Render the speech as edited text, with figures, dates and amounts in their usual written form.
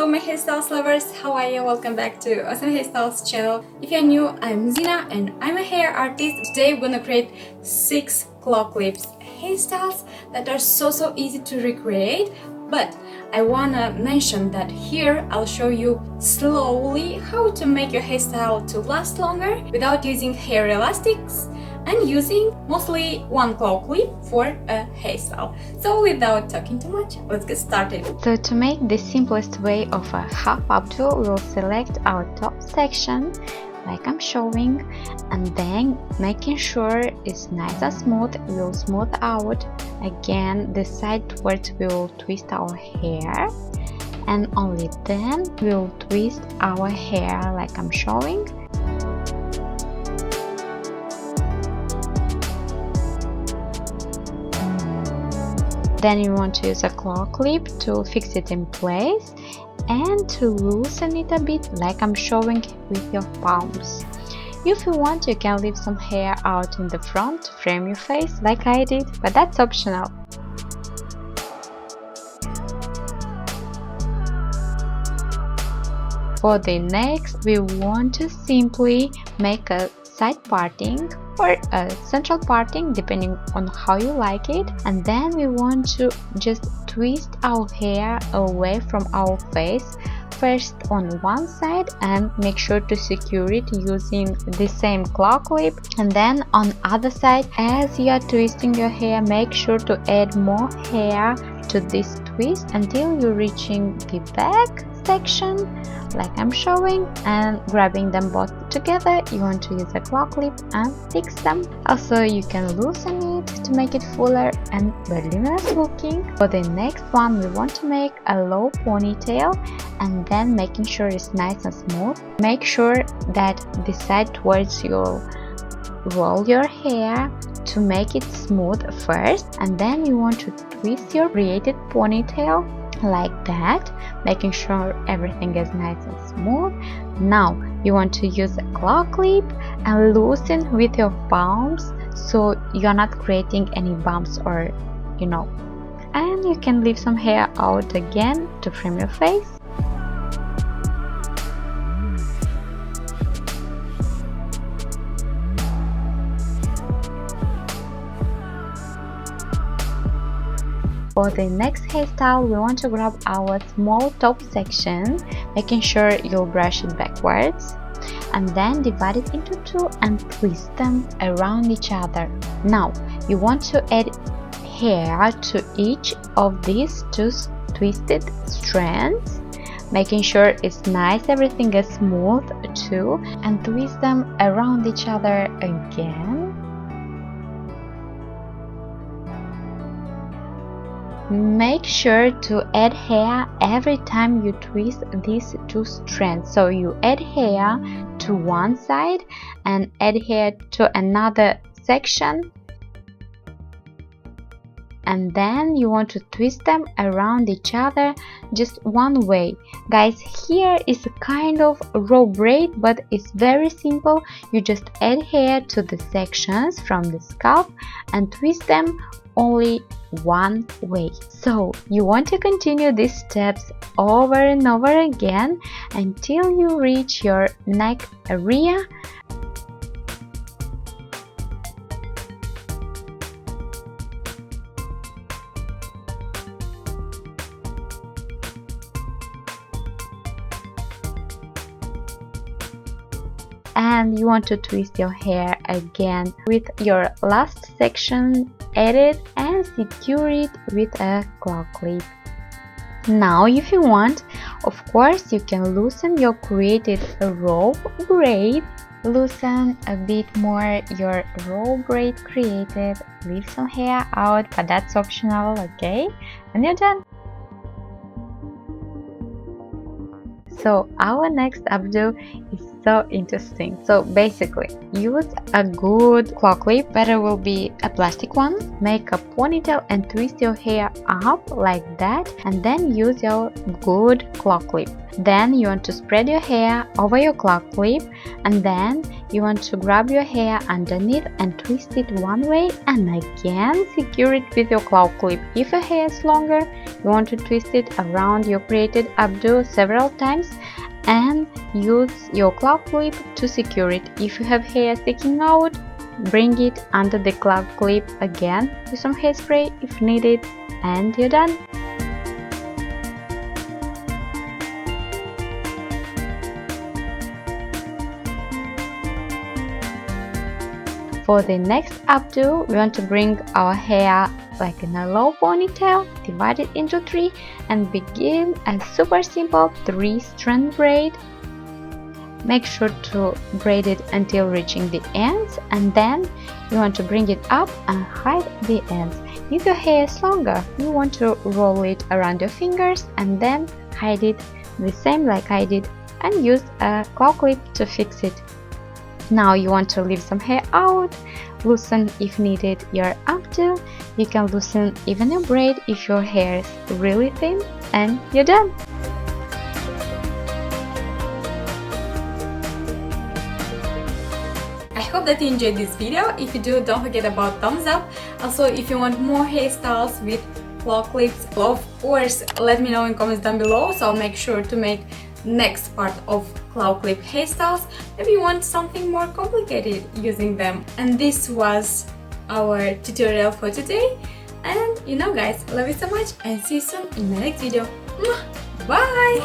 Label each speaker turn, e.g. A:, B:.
A: my hairstyles lovers, how are you? Welcome back to Awesome Hairstyles channel. If you're new, I'm Zina and I'm a hair artist. Today we're gonna create 6 claw clips hairstyles that are so easy to recreate. But I wanna mention that here I'll show you slowly how to make your hairstyle to last longer without using hair elastics and using mostly one claw clip for a hairstyle. So without talking too much, let's get started.
B: So to make the simplest way of a half updo, we'll select our top section like I'm showing, and then making sure it's nice and smooth, we'll smooth out again the side towards we will twist our hair, and only then we'll twist our hair like I'm showing. Then you want to use a claw clip to fix it in place and to loosen it a bit like I'm showing with your palms. If you want, you can leave some hair out in the front to frame your face like I did, but that's optional. For the next, we want to simply make a side parting or a central parting depending on how you like it, and then we want to just twist our hair away from our face, first on one side and make sure to secure it using the same claw clip, and then on other side as you are twisting your hair make sure to add more hair to this twist until you're reaching the back section like I'm showing, and grabbing them both together you want to use a claw clip and fix them. Also you can loosen it to make it fuller and voluminous looking. For the next one we want to make a low ponytail, and then making sure it's nice and smooth. Make sure that the side towards you'll roll your hair to make it smooth first, and then you want to twist your braided ponytail like that, making sure everything is nice and smooth. Now you want to use a claw clip and loosen with your palms so you're not creating any bumps or and you can leave some hair out again to frame your face. For the next hairstyle, we want to grab our small top section, making sure you'll brush it backwards, and then divide it into two and twist them around each other. Now, you want to add hair to each of these two twisted strands, making sure it's nice, everything is smooth too, and twist them around each other again. Make sure to add hair every time you twist these two strands. So you add hair to one side and add hair to another section, and then you want to twist them around each other just one way. Guys, here is a kind of raw braid, but it's very simple. You just add hair to the sections from the scalp and twist them only one way. So you want to continue these steps over and over again until you reach your neck area. And you want to twist your hair again with your last section added and secure it with a claw clip. Now if you want, of course you can loosen your created raw braid, loosen a bit more your raw braid created, leave some hair out, but that's optional, okay? And you're done. So our next updo is so interesting. So basically use a good claw clip, better will be a plastic one, make a ponytail and twist your hair up like that, and then use your good claw clip. Then you want to spread your hair over your claw clip, and then you want to grab your hair underneath and twist it one way and again secure it with your claw clip. If your hair is longer, you want to twist it around your braided updo several times and use your claw clip to secure it. If you have hair sticking out, bring it under the claw clip again with some hairspray if needed, and you're done. For the next updo, we want to bring our hair like in a low ponytail, divide it into 3 and begin a super simple 3-strand braid. Make sure to braid it until reaching the ends, and then you want to bring it up and hide the ends. If your hair is longer, you want to roll it around your fingers and then hide it the same like I did and use a claw clip to fix it. Now you want to leave some hair out, loosen if needed your updo. You can loosen even your braid if your hair is really thin, and you're done.
A: I hope that you enjoyed this video. If you do, don't forget about thumbs up. Also, if you want more hairstyles with claw clips, of course, let me know in comments down below, so I'll make sure to make next part of claw clip hairstyles. Maybe you want something more complicated using them. And this was our tutorial for today. And you know guys, love you so much and see you soon in my next video. Bye!